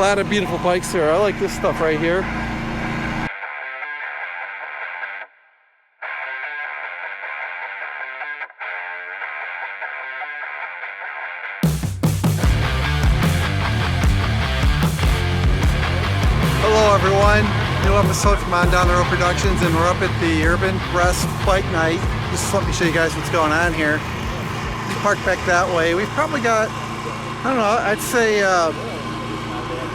lot of beautiful bikes here. I like this stuff right here. Hello everyone, new episode from On Down the Road Productions, and we're up at the UrbanRest Bike Night. Just let me show you guys what's going on here. Parked back that way. We've probably got, I don't know, I'd say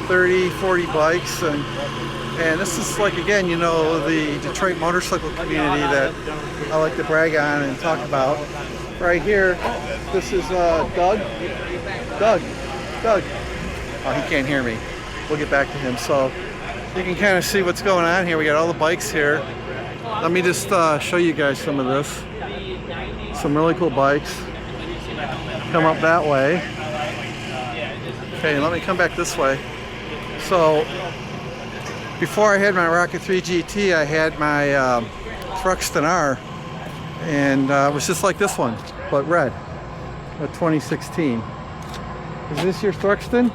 30, 40 bikes, and this is like, again, you know, the Detroit motorcycle community that I like to brag on and talk about. Right here, this is Doug. Oh, he can't hear me. We'll get back to him. So you can kind of see what's going on here. We got all the bikes here. Let me just show you guys some of this. Some really cool bikes. Come up that way. Okay, let me come back this way. So before I had my Rocket 3 GT, I had my Thruxton R, and it was just like this one, but red, a 2016. Is this your Thruxton?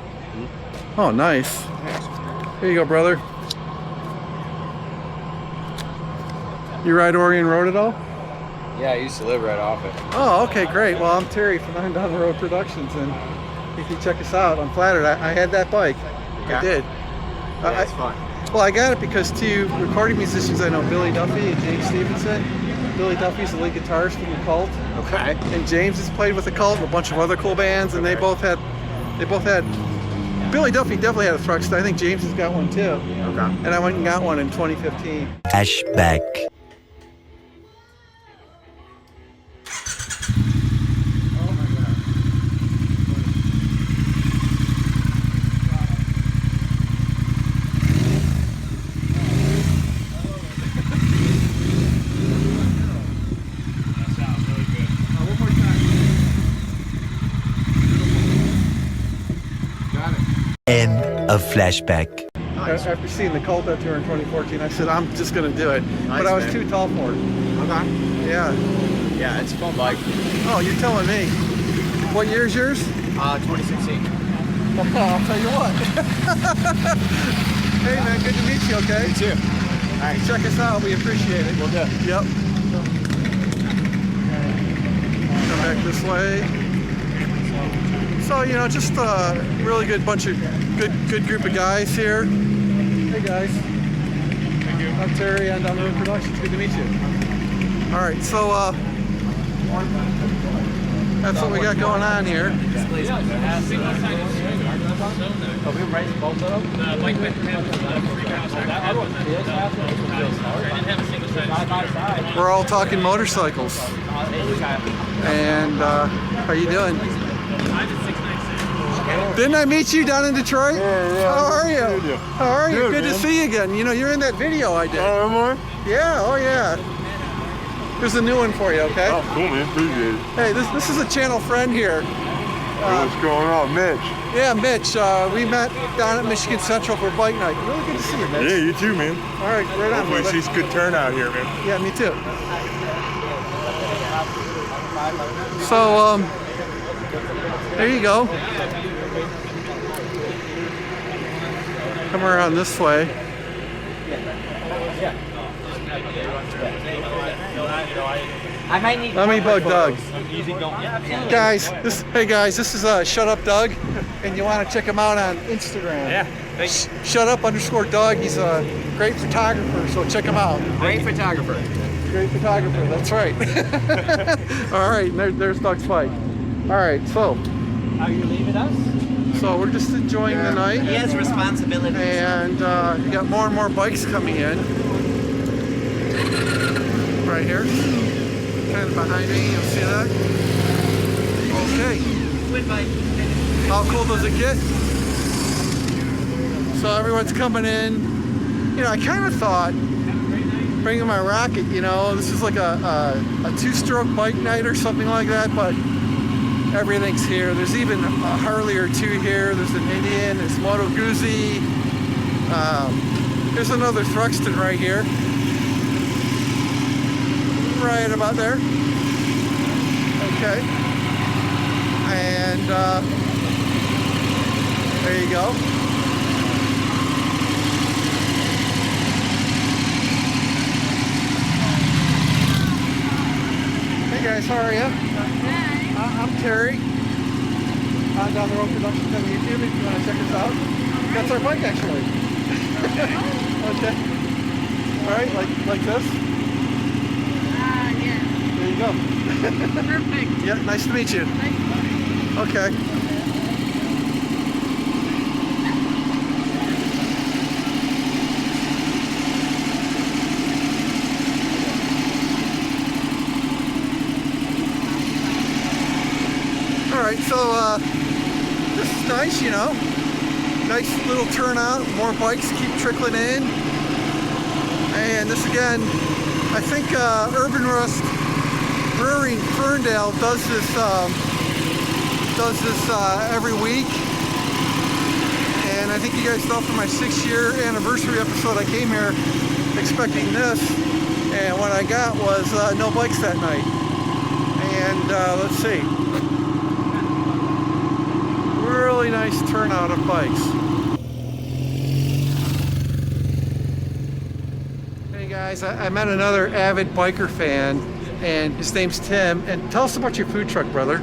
Oh, nice. Here you go, brother. You ride Oregon Road at all? Yeah, I used to live right off it. Oh, okay, great. Well, I'm Terry from On Down the Road Productions, and if you check us out, I'm flattered. I had that bike. Yeah. I did. Yeah, it's fun. Well, I got it because two recording musicians I know, Billy Duffy and James Stevenson. Billy Duffy's the lead guitarist from the Cult. Okay. And James has played with the Cult and a bunch of other cool bands, and they both had. Billy Duffy definitely had a Thruxton. I think James has got one too. Okay. And I went and got one in 2015. Flashback. End of flashback. Nice. After seeing the Cult out here in 2014, I said, I'm just going to do it. Nice, but I was man. too tall for it. Okay. Yeah. Yeah, it's a fun bike. Oh, you're telling me. What year is yours? 2016. I'll tell you what. Hey, man, good to meet you, okay? You too. All right, check us out. We appreciate it. We'll do. Yep. Come back this way. So, you know, just a really good bunch of good group of guys here. Hey guys. Thank you. I'm Terry on Down the Road Productions. Good to meet you. All right, so that's what we got going on here. We're all talking motorcycles. And how you doing? Didn't I meet you down in Detroit? Yeah. How are you? How are you? Good to see you again. You know, you're in that video I did. Oh, am I? Yeah, oh yeah. Here's a new one for you, okay? Oh, cool, man. Appreciate it. Hey, this is a channel friend here. What's going on, Mitch? Yeah, Mitch. We met down at Michigan Central for Bike Night. Really good to see you, Mitch. Yeah, you too, man. All right, right on. Hopefully brother. she's good turnout here, man. Yeah, me too. So, there you go. Come around this way. Let me bug Doug. Hey guys, this is Shut Up Doug, and you want to check him out on Instagram. Yeah, thanks. Shut Up _ Doug. He's a great photographer, so check him out. Great photographer. Great photographer, that's right. All right, there's Doug's bike. All right, so. Are you leaving us? So we're just enjoying the night. He has responsibilities. And you got more and more bikes coming in. Right here. Kind of behind me, you'll see that. Okay. How cool does it get? So everyone's coming in. You know, I kind of thought, bringing my Rocket, you know, this is like a two-stroke bike night or something like that, but everything's here. There's even a Harley or two here. There's an Indian, there's Moto Guzzi. There's another Thruxton right here. Right about there. Okay. And there you go. guys, how are you? I'm Terry. I'm Down the Road Productions on YouTube if you want to check us out. That's our bike actually. Okay. Alright, like this? Yeah. There you go. Perfect. Yeah, nice to meet you. Okay. Alright, so this is nice, you know. Nice little turnout, more bikes keep trickling in. And this again, I think UrbanRest Brewery in Ferndale does this every week. And I think you guys saw from my 6-year anniversary episode, I came here expecting this. And what I got was no bikes that night. And let's see. Really nice turnout of bikes. Hey guys, I met another avid biker fan, and his name's Tim. And tell us about your food truck, brother.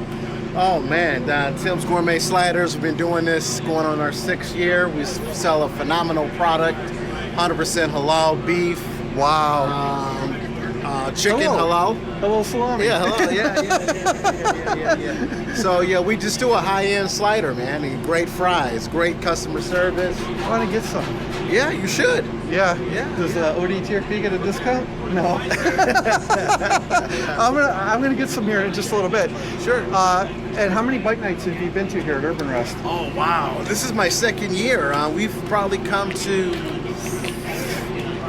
Oh man, Tim's Gourmet Sliders. We've been doing this going on our 6th year. We sell a phenomenal product, 100% halal beef. Wow. Chicken halal. Hello, salami. Yeah, hello. Yeah. So yeah, we just do a high-end slider, man. And great fries, great customer service. I want to get some. Yeah, you should. Yeah. Yeah. Does ODTRP get a discount? No. I'm gonna get some here in just a little bit. Sure. And how many bike nights have you been to here at UrbanRest? Oh wow, this is my 2nd year. We've probably come to.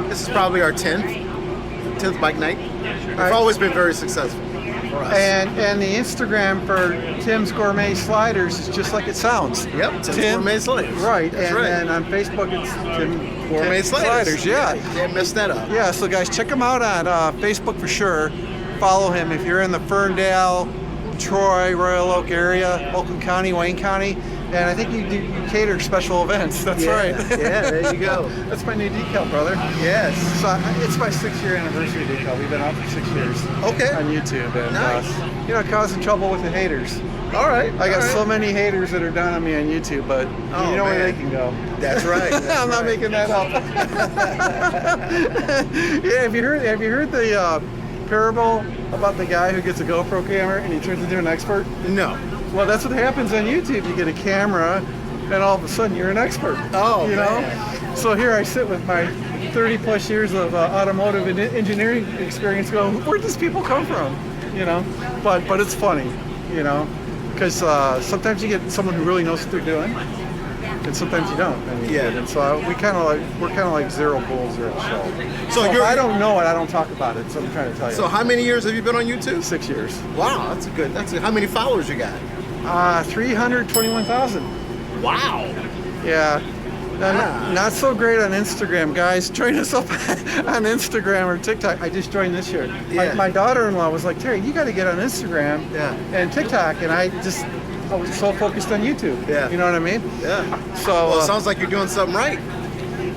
This is probably our 10th bike night. We've always been very successful for us. And the Instagram for Tim's Gourmet Sliders is just like it sounds. Yep, Tim's Gourmet Sliders. Right, That's and right. then on Facebook it's Tim Gourmet Sliders. Yeah. You can't mess that up. Yeah, so guys, check him out on Facebook for sure. Follow him if you're in the Ferndale, Troy, Royal Oak area, Oakland County, Wayne County. And I think you cater special events. That's right. Yeah, there you go. That's my new decal, brother. Yes. So it's my 6-year anniversary decal. We've been out for 6 years. Okay. On YouTube. And, Nice. causing trouble with the haters. All right. I got all right. so many haters that are down on me on YouTube, but Oh, you know where they man. can go. That's right. That's I'm not right. making that up. Yeah, have you heard the parable about the guy who gets a GoPro camera and he turns into an expert? No. Well, that's what happens on YouTube. You get a camera, and all of a sudden you're an expert. Oh, you know. man. So here I sit with my 30+ years of automotive and engineering experience. Going, where does people come from? You know. But it's funny, you know, because sometimes you get someone who really knows what they're doing, and sometimes you don't. Yeah. And so we're kind of like zero bulls here at the show. So if you're- I don't know it, I don't talk about it. So I'm trying to tell you. So how many years have you been on YouTube? 6 years. Wow, that's a how many followers you got? 321,000. Wow. Yeah. Ah. Not so great on Instagram, guys. Join us up on Instagram or TikTok. I just joined this year. Yeah. My daughter-in-law was like, Terry, you got to get on Instagram and TikTok. And I was so focused on YouTube. Yeah. You know what I mean? Yeah. So, Well, it sounds like you're doing something right.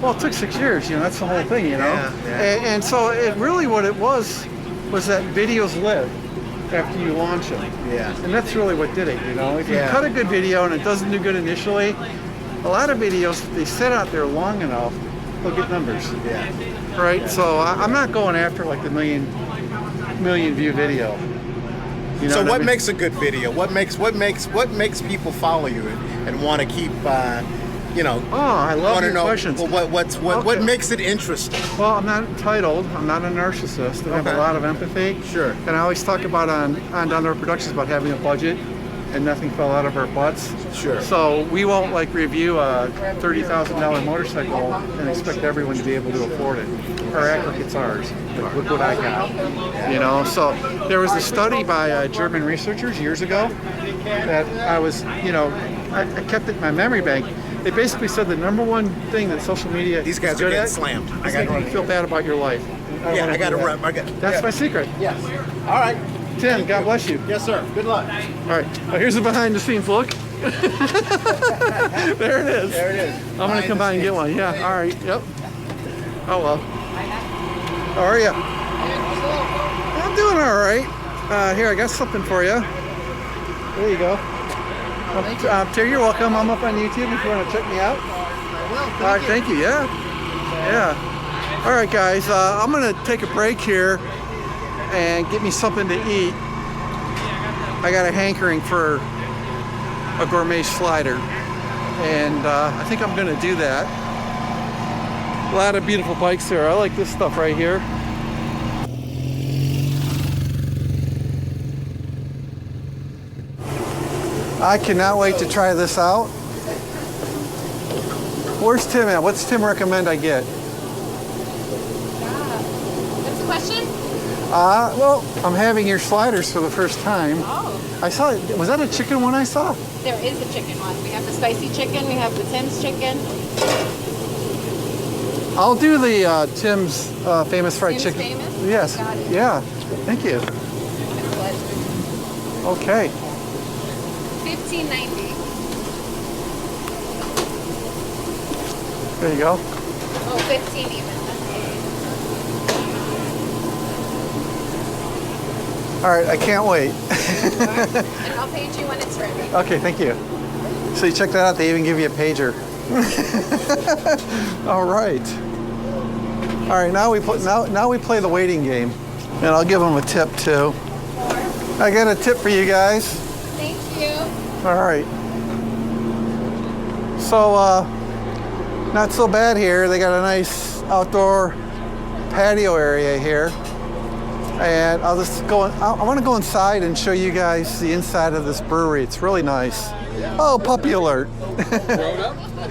well, it took 6 years. You know, that's the whole thing, you know? Yeah. And so it really what it was that videos live after you launch them. Yeah. And that's really what did it, you know? If you Yeah. cut a good video and it doesn't do good initially, a lot of videos, if they sit out there long enough, they'll get numbers. Yeah. Right? So I'm not going after like the million view video. You know So I what mean? makes a good video? What makes people follow you and want to keep Oh, I love want to your know questions. what Okay. makes it interesting? Well, I'm not entitled. I'm not a narcissist. I have Okay. a lot of empathy. Sure. And I always talk about on Down There Productions about having a budget and nothing fell out of our butts. Sure. So we won't like review a $30,000 motorcycle and expect everyone to be able to afford it. Or act like it's ours. Like, look what I got. You know, so there was a study by German researchers years ago that I was, I kept it in my memory bank. They basically said the number one thing that social media These guys is are good getting at slammed. I is got to making run. you feel bad about your life. Yeah, wanna I got to do run. that. That's my secret. Yes. All right. Tim, God bless you. Yes, sir. Good luck. All right, well, here's the behind the scenes look. There it is. There it is. I'm gonna come by and get one. Yeah. All right. Yep. Oh well. How are you? I'm doing all right. Here, I got something for you. There you go. Terry, you're welcome. I'm up on YouTube if you want to check me out. All right, thank you. Yeah. All right, guys. I'm gonna take a break here and get me something to eat. I got a hankering for a gourmet slider, and I think I'm gonna do that. A lot of beautiful bikes there. I like this stuff right here. I cannot wait to try this out. Where's Tim at? What's Tim recommend I get? What's the question? Well, I'm having your sliders for the first time. Oh. I saw it. Was that a chicken one I saw? There is a chicken one. We have the spicy chicken. We have the Tim's chicken. I'll do the Tim's famous fried Tim's chicken. famous? Yes. Got it. Yeah. Thank you. Okay. $15.90. There you go. Oh, 15 even. All right. I can't wait. And I'll page you when it's ready. Okay. Thank you. So you check that out. They even give you a pager. All right. All right. Now we play the waiting game, and I'll give them a tip too. I got a tip for you guys. Thank you. All right. So, not so bad here. They got a nice outdoor patio area here. And I'll just go, I want to go inside and show you guys the inside of this brewery. It's really nice. Oh, puppy alert.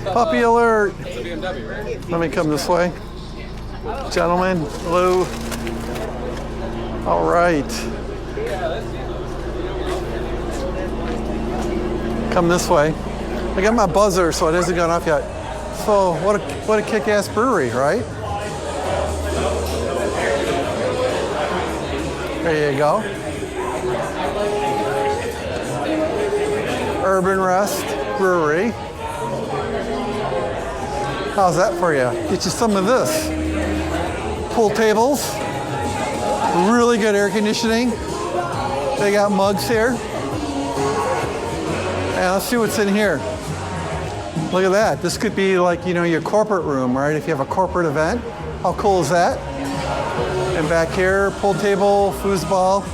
Puppy alert. Let me come this way. Gentlemen, hello. All right. Come this way. I got my buzzer, so it hasn't gone off yet. So what a kick-ass brewery, right? There you go. UrbanRest Brewery. How's that for you? Get you some of this. Pool tables. Really good air conditioning. They got mugs here. And let's see what's in here. Look at that. This could be like, you know, your corporate room, right? If you have a corporate event. How cool is that? And back here, pool table, foosball.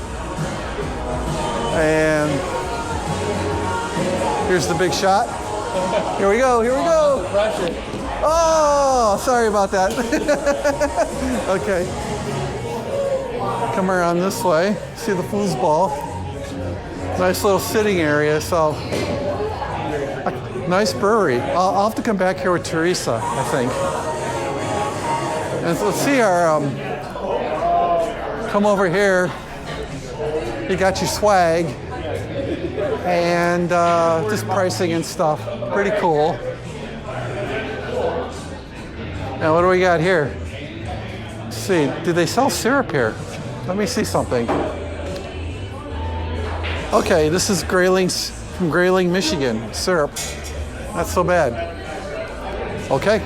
And here's the big shot. Here we go, here we go. Oh, sorry about that. Okay. Come around this way. See the foosball. Nice little sitting area, so nice brewery. I'll have to come back here with Teresa, I think. And so let's see our, come over here. You got your swag and just pricing and stuff. Pretty cool. Now what do we got here? Let's see, do they sell syrup here? Let me see something. Okay, this is Grayling's from Grayling, Michigan. Syrup. Not so bad. Okay.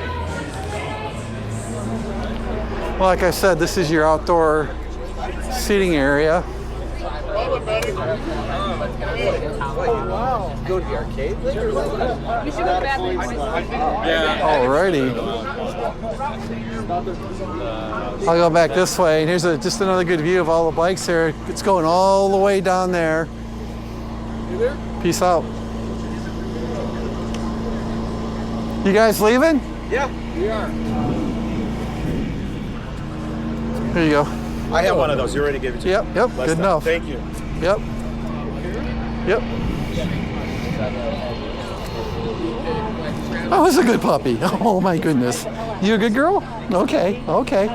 Well, like I said, this is your outdoor seating area. Go to the arcade. Alrighty. I'll go back this way, and here's just another good view of all the bikes here. It's going all the way down there. Peace out. You guys leaving? Yeah, we are. Here you go. I have one of those. You're ready to give it to me? Yep, Last good time. enough. Thank you. Yep. Yep. Oh, it's a good puppy. Oh my goodness. You a good girl? Okay, okay.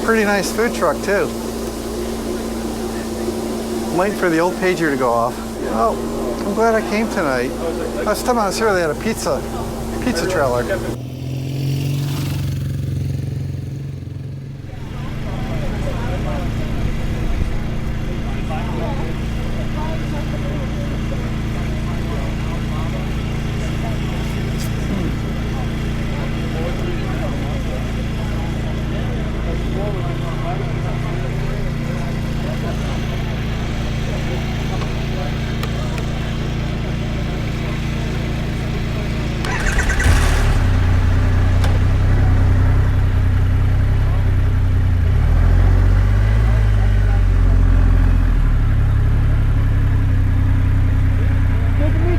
Pretty nice food truck too. I'm waiting for the old pager to go off. Oh, I'm glad I came tonight. Last time I was here, they had a pizza trailer.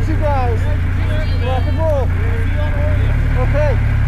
meet you guys. Rock and roll. Okay.